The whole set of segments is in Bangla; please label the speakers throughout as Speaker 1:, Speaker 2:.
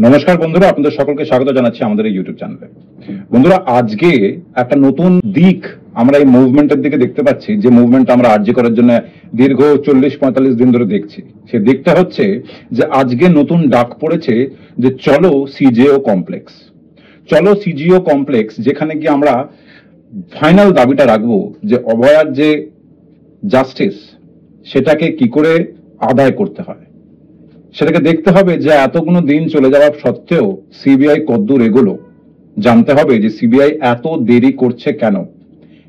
Speaker 1: নমস্কার বন্ধুরা, আপনাদের সকলকে স্বাগত জানাচ্ছি আমাদের এই ইউটিউব চ্যানেলে। বন্ধুরা, আজকে একটা নতুন দিক আমরা এই মুভমেন্টের দিকে দেখতে পাচ্ছি, যে মুভমেন্ট আমরা আরজি করার জন্য দীর্ঘ 40-45 দিন ধরে দেখছি। সে দিকটা হচ্ছে যে আজকে নতুন ডাক পড়েছে যে চলো সিজেও কমপ্লেক্স। চলো সিজিও কমপ্লেক্স, যেখানে গিয়ে আমরা ফাইনাল দাবিটা রাখবো যে অভয়ার যে জাস্টিস সেটাকে কি করে আদায় করতে হয়, সেটাকে দেখতে হবে। যে এতগুলো দিন চলে যাওয়ার সত্ত্বেও সিবিআই কদ্দূর এগোলো, জানতে হবে যে সিবিআই এত দেরি করছে কেন।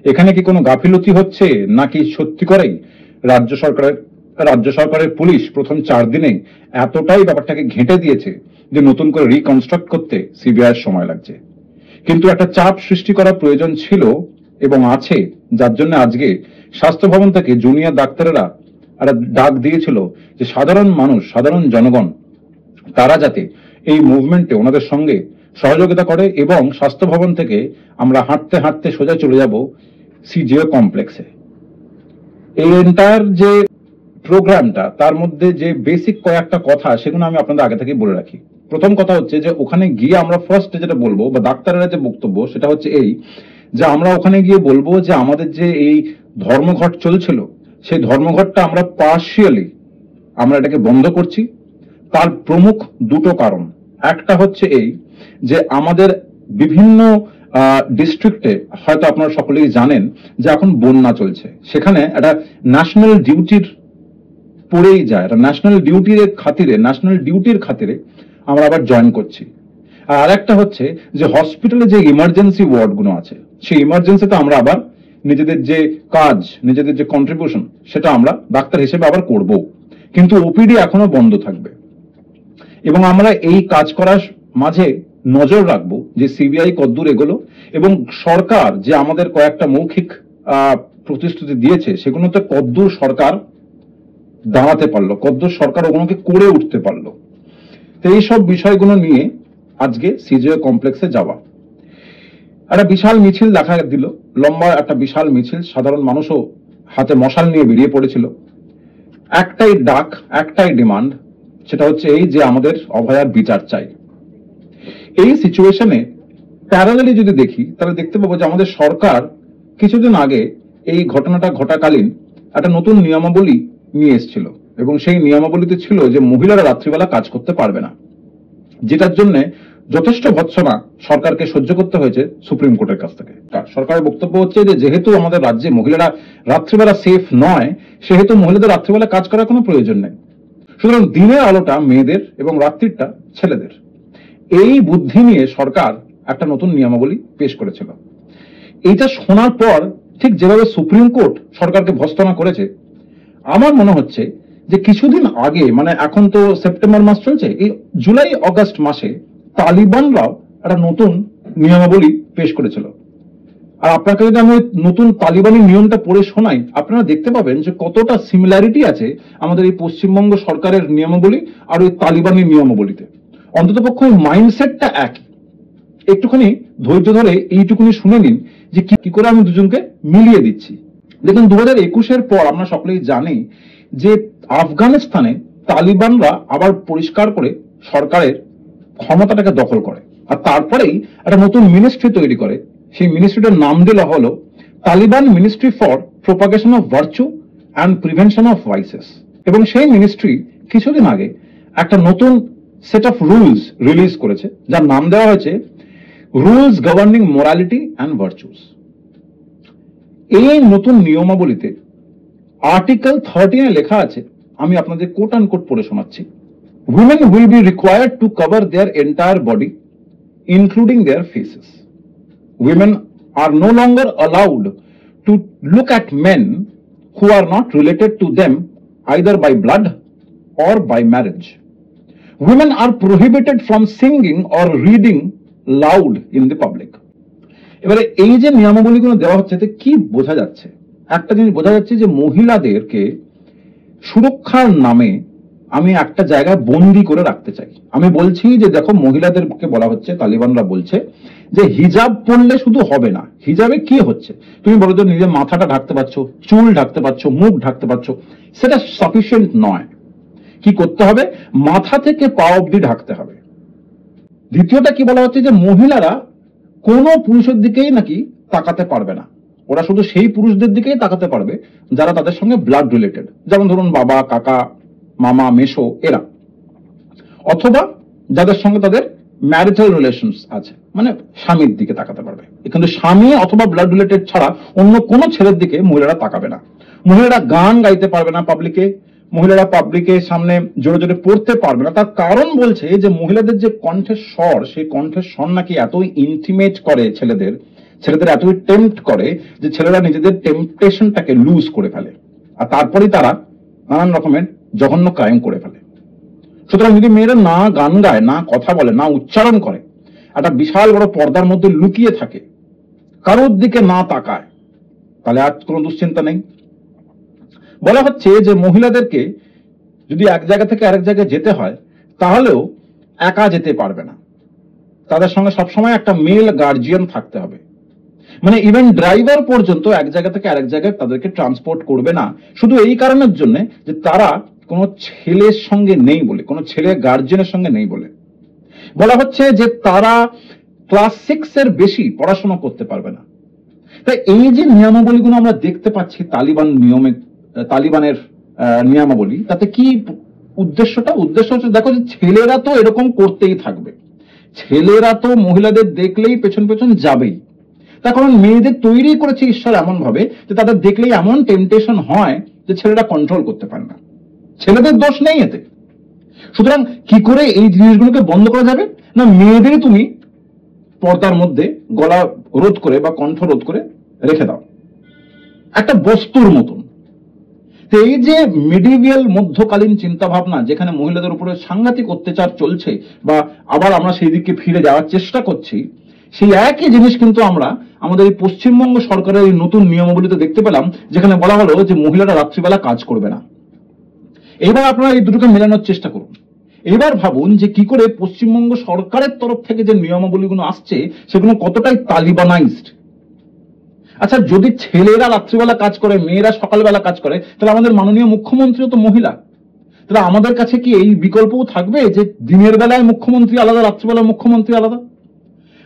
Speaker 1: এখানে কি কোনো গাফিলতি হচ্ছে, নাকি সত্যি করেই রাজ্য সরকারের পুলিশ প্রথম 4 দিনে এতটাই ব্যাপারটাকে ঘেঁটে দিয়েছে যে নতুন করে রিকনস্ট্রাক্ট করতে সিবিআই এর সময় লাগছে। কিন্তু একটা চাপ সৃষ্টি করার প্রয়োজন ছিল এবং আছে, যার জন্য আজকে স্বাস্থ্য ভবন থেকে জুনিয়র ডাক্তারেরা একটা ডাক দিয়েছিল যে সাধারণ মানুষ, সাধারণ জনগণ তারা যাতে এই মুভমেন্টে ওনাদের সঙ্গে সহযোগিতা করে, এবং স্বাস্থ্য ভবন থেকে আমরা হাঁটতে হাঁটতে সোজা চলে যাব সিজিও কমপ্লেক্সে। এই এন্টায়ার যে প্রোগ্রামটা, তার মধ্যে যে বেসিক কয়েকটা কথা, সেগুলো আমি আপনাদের আগে থেকেই বলে রাখি। প্রথম কথা হচ্ছে যে ওখানে গিয়ে আমরা ফার্স্ট যেটা বলবো, বা ডাক্তারেরা যে বক্তব্য, সেটা হচ্ছে এই যে আমরা ওখানে গিয়ে বলবো যে আমাদের যে এই ধর্মঘট চলছিল, সেই ধর্মঘটটা আমরা পার্শিয়ালি আমরা এটাকে বন্ধ করছি। তার প্রমুখ দুটো কারণ। একটা হচ্ছে এই যে আমাদের বিভিন্ন ডিস্ট্রিক্টে, হয়তো আপনারা সকলেই জানেন যে এখন বন্যা চলছে, সেখানে একটা ন্যাশনাল ডিউটির পড়েই যায়, একটা ন্যাশনাল ডিউটির খাতিরে আমরা আবার জয়েন করছি। আর একটা হচ্ছে যে হসপিটালে যে ইমার্জেন্সি ওয়ার্ডগুলো আছে, সেই ইমার্জেন্সিতে আমরা আবার নিজেদের যে কাজ, নিজেদের যে কন্ট্রিবিউশন, সেটা আমরা ডাক্তার হিসেবে আবার করব। কিন্তু ওপিডি এখনো বন্ধ থাকবে। এবং আমরা এই কাজ করার মাঝে নজর রাখবো যে সিবিআই কদ্দূর এগোলো, এবং সরকার যে আমাদের কয়েকটা মৌখিক প্রতিশ্রুতি দিয়েছে, সেগুলোতে কদ্দূর সরকার দাঁড়াতে পারলো, কদ্দূর সরকার ওগুলোকে করে উঠতে পারলো। তো এইসব বিষয়গুলো নিয়ে আজকে সিজিও কমপ্লেক্সে যাওয়া। একটা বিশাল মিছিল দেখা দিল, লম্বা একটা বিশাল মিছিল, সাধারণ মানুষও হাতে মশাল নিয়ে বেরিয়ে পড়েছিল। একটাই ডাক, একটাই ডিমান্ড, সেটা হচ্ছে এই যে আমাদের অভয়ার বিচার চাই। এই সিচুয়েশনে প্যারালালি যদি দেখি, তাহলে দেখতে পাবো যে আমাদের সরকার কিছুদিন আগে এই ঘটনাটা ঘটাকালীন একটা নতুন নিয়মাবলী নিয়ে এসেছিল, এবং সেই নিয়মাবলীতে ছিল যে মহিলারা রাত্রিবেলা কাজ করতে পারবে না, যেটার জন্য যথেষ্ট ভৎসনা সরকারকে সহ্য করতে হয়েছে সুপ্রিম কোর্টের কাছ থেকে। সরকারের বক্তব্য হচ্ছে যে যেহেতু আমাদের রাজ্যে মহিলারা রাত্রিবেলা সেফ নয়, সেহেতু মহিলাদের রাত্রিবেলা কাজ করার কোনো প্রয়োজন নেই, সুতরাং দিনের আলোটা মেয়েদের এবং রাত্রিটা ছেলেদের। এই বুদ্ধি নিয়ে সরকার একটা নতুন নিয়মাবলী পেশ করেছিল। এইটা শোনার পর ঠিক যেভাবে সুপ্রিম কোর্ট সরকারকে ভৎসনা করেছে, আমার মনে হচ্ছে যে কিছুদিন আগে, মানে এখন তো সেপ্টেম্বর মাস চলছে, এই জুলাই অগাস্ট মাসে তালিবানরাও একটা নতুন নিয়মাবলী পেশ করেছিল। আর আপনাকে যদি আমি নতুন তালিবানি নিয়মটা পড়ে শোনাই, আপনারা দেখতে পাবেন যে কতটা সিমিলারিটি আছে আমাদের এই পশ্চিমবঙ্গ সরকারের নিয়মাবলী আর ওই তালিবানি নিয়মাবলীতে। অন্ততপক্ষে মাইন্ডসেটটা একই। একটুখানি ধৈর্য ধরে এইটুকুনি শুনে নিন যে কি করে আমি দুজনকে মিলিয়ে দিচ্ছি। দেখুন, 2021-এর পর আমরা সকলেই জানি যে আফগানিস্তানে তালিবানরা আবার পরিষ্কার করে সরকারের ক্ষমতাটাকে দখল করে, আর তারপরেই একটা নতুন মিনিস্ট্রি তৈরি করে। সেই মিনিস্ট্রিটার নাম দিল হলো Taliban ministry for propagation of virtue and prevention of versus. এবং সেই মিনিস্ট্রি কিছুদিন আগে একটা নতুন সেট অফ রুলস রিলিজ করেছে, যার নাম দেওয়া হয়েছে rules governing morality and virtues. এই নতুন নিয়মাবলীতে আর্টিকেল 13 লেখা আছে, আমি আপনাদের কোট অ্যান্ড কোট পড়ে শোনাচ্ছি। Women will be required to cover their entire body, including their faces. Women are no longer allowed to look at men who are not related to them either by blood or by marriage. Women are prohibited from singing or reading loud in the public. এবারে এই যে নিয়মাবলীগুলো দেওয়া হচ্ছে, এতে কি বোঝা যাচ্ছে? একটা জিনিস বোঝা যাচ্ছে যে মহিলাদেরকে সুরক্ষার নামে আমি একটা জায়গায় বন্দি করে রাখতে চাই। আমি বলছি যে দেখো, মহিলাদেরকে বলা হচ্ছে, তালিবানরা বলছে যে হিজাব পরলে শুধু হবে না। হিজাবে কি হচ্ছে? তুমি বলো তো, নিজের মাথাটা ঢাকতে পারছো, চুল ঢাকতে পারছো, মুখ ঢাকতে পারছো, সেটা সাফিসিয়েন্ট নয়। কি করতে হবে? মাথা থেকে পা অবধি ঢাকতে হবে। দ্বিতীয়টা কি বলা হচ্ছে যে মহিলারা কোনো পুরুষের দিকেই নাকি তাকাতে পারবে না, ওরা শুধু সেই পুরুষদের দিকেই তাকাতে পারবে যারা তাদের সঙ্গে ব্লাড রিলেটেড, যেমন ধরুন বাবা, কাকা, মামা, মেশো এরা, অথবা যাদের সঙ্গে তাদের ম্যারিটাল রিলেশনস আছে, মানে স্বামীর দিকে তাকাতে পারবে। কিন্তু স্বামী অথবা ব্লাড রিলেটেড ছাড়া অন্য কোনো ছেলের দিকে মহিলারা তাকাবে না। মহিলারা গান গাইতে পারবে না পাবলিকে, মহিলারা পাবলিকের সামনে জোরে জোরে পড়তে পারবে না। তার কারণ বলছে যে মহিলাদের যে কণ্ঠের স্বর, সেই কণ্ঠের স্বর নাকি এতই ইন্টিমেট করে ছেলেদের এতই টেম্পট করে যে ছেলেরা নিজেদের টেম্পটেশনটাকে লুজ করে ফেলে, আর তারপরেই তারা নানান রকমের জঘন্য ক্রাইম করে ফেলে। সুতরাং যদি মেয়েরা না গান গায়, না কথা বলে, না উচ্চারণ করে, একটা বিশাল বড় পর্দার মধ্যে লুকিয়ে থাকে, কারোর দিকে না তাকায়, তাহলে আর কোনো দুশ্চিন্তা নেই। বলা হচ্ছে যে মহিলাদেরকে যদি এক জায়গা থেকে আরেক জায়গায় যেতে হয় তাহলেও একা যেতে পারবে না, তাদের সঙ্গে সবসময় একটা মেল গার্জিয়ান থাকতে হবে। মানে ইভেন ড্রাইভার পর্যন্ত এক জায়গা থেকে আরেক জায়গায় তাদেরকে ট্রান্সপোর্ট করবে না, শুধু এই কারণের জন্য যে তারা কোনো ছেলের সঙ্গে নেই বলে, কোনো ছেলে গার্জিয়ানের সঙ্গে নেই বলে। বলা হচ্ছে যে তারা ক্লাস 6 এর বেশি পড়াশোনা করতে পারবে না। তাই এই যে নিয়মাবলীগুলো আমরা দেখতে পাচ্ছি তালিবানের নিয়মাবলী, তাতে কি উদ্দেশ্য হচ্ছে, দেখো যে ছেলেরা তো এরকম করতেই থাকবে, ছেলেরা তো মহিলাদের দেখলেই পেছন পেছন যাবেই। তার কারণ মেয়েদের তৈরি করেছে ঈশ্বর এমন ভাবে যে তাদের দেখলেই এমন টেম্পটেশন হয় যে ছেলেরা কন্ট্রোল করতে পারে না। ছেলেদের দোষ নেই এতে। সুতরাং কি করে এই জিনিসগুলোকে বন্ধ করা যাবে না, মেয়েদেরই তুমি পর্দার মধ্যে গলা রোধ করে বা কণ্ঠ রোধ করে রেখে দাও একটা বস্তুর মতন। এই যে মিডিভিয়াল মধ্যকালীন চিন্তা ভাবনা, যেখানে মহিলাদের উপরে সাংঘাতিক অত্যাচার চলছে, বা আবার আমরা সেই দিকে ফিরে যাওয়ার চেষ্টা করছি, সেই একই জিনিস কিন্তু আমরা আমাদের এই পশ্চিমবঙ্গ সরকারের এই নতুন নিয়মাবলীতে দেখতে পেলাম, যেখানে বলা হলো যে মহিলারা রাত্রিবেলা কাজ করবে না। এবার আপনারা এই দুটোকে মেলানোর চেষ্টা করুন। এবার ভাবুন যে কি করে পশ্চিমবঙ্গ সরকারের তরফ থেকে যে নিয়মাবলীগুলো আসছে সেগুলো কতটাই তালিবানাইজড। আচ্ছা, যদি ছেলেরা রাত্রিবেলা কাজ করে, মেয়েরা সকালবেলা কাজ করে, তাহলে আমাদের মাননীয় মুখ্যমন্ত্রীও তো মহিলা। তাহলে আমাদের কাছে কি এই বিকল্পও থাকবে যে দিনের বেলায় মুখ্যমন্ত্রী আলাদা, রাত্রিবেলায় মুখ্যমন্ত্রী আলাদা?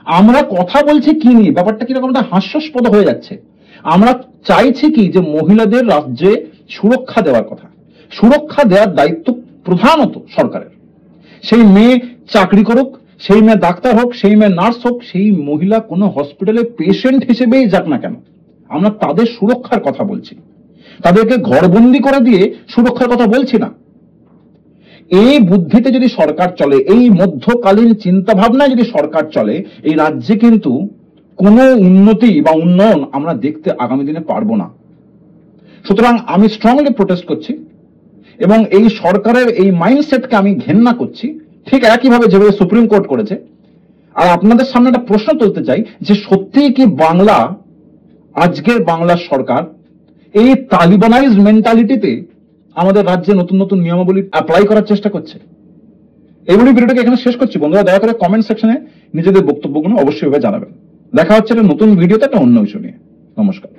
Speaker 1: আমরা কথা বলছি কি নিয়ে, ব্যাপারটা কিরকম একটা হাস্যাস্পদ হয়ে যাচ্ছে। আমরা চাইছি কি যে মহিলাদের রাজ্যে সুরক্ষা দেওয়ার কথা, সুরক্ষা দেওয়ার দায়িত্ব প্রধানত সরকারের। সেই মেয়ে চাকরি করুক, সেই মেয়ে ডাক্তার হোক, সেই মেয়ে নার্স হোক, সেই মহিলা কোনো হসপিটালে পেশেন্ট হিসেবেই যাক না কেন, আমরা তাদের সুরক্ষার কথা বলছি, তাদেরকে ঘরবন্দি করে দিয়ে সুরক্ষার কথা বলছি না। এই বুদ্ধিতে যদি সরকার চলে, এই মধ্যকালীন চিন্তা ভাবনায় যদি সরকার চলে, এই রাজ্যে কিন্তু কোনো উন্নতি বা উন্নয়ন আমরা দেখতে আগামী দিনে পারবো না। সুতরাং আমি স্ট্রংলি প্রোটেস্ট করছি এবং এই সরকারের এই মাইন্ডসেটকে আমি ঘেন্না করছি, ঠিক একইভাবে যেভাবে সুপ্রিম কোর্ট করেছে। আর আপনাদের সামনে একটা প্রশ্ন তুলতে চাই যে সত্যিই কি আজকের বাংলার সরকার এই তালিবানাইজ মেন্টালিটিতে আমাদের রাজ্যে নতুন নতুন নিয়মাবলী অ্যাপ্লাই করার চেষ্টা করছে? এইগুলি ভিডিওটাকে এখানে শেষ করছি। বন্ধুরা, দয়া করে কমেন্ট সেকশনে নিজেদের বক্তব্যগুলো অবশ্যই জানাবেন। দেখা হচ্ছে একটা নতুন ভিডিওতে একটা অন্য ইস্যু নিয়ে। নমস্কার।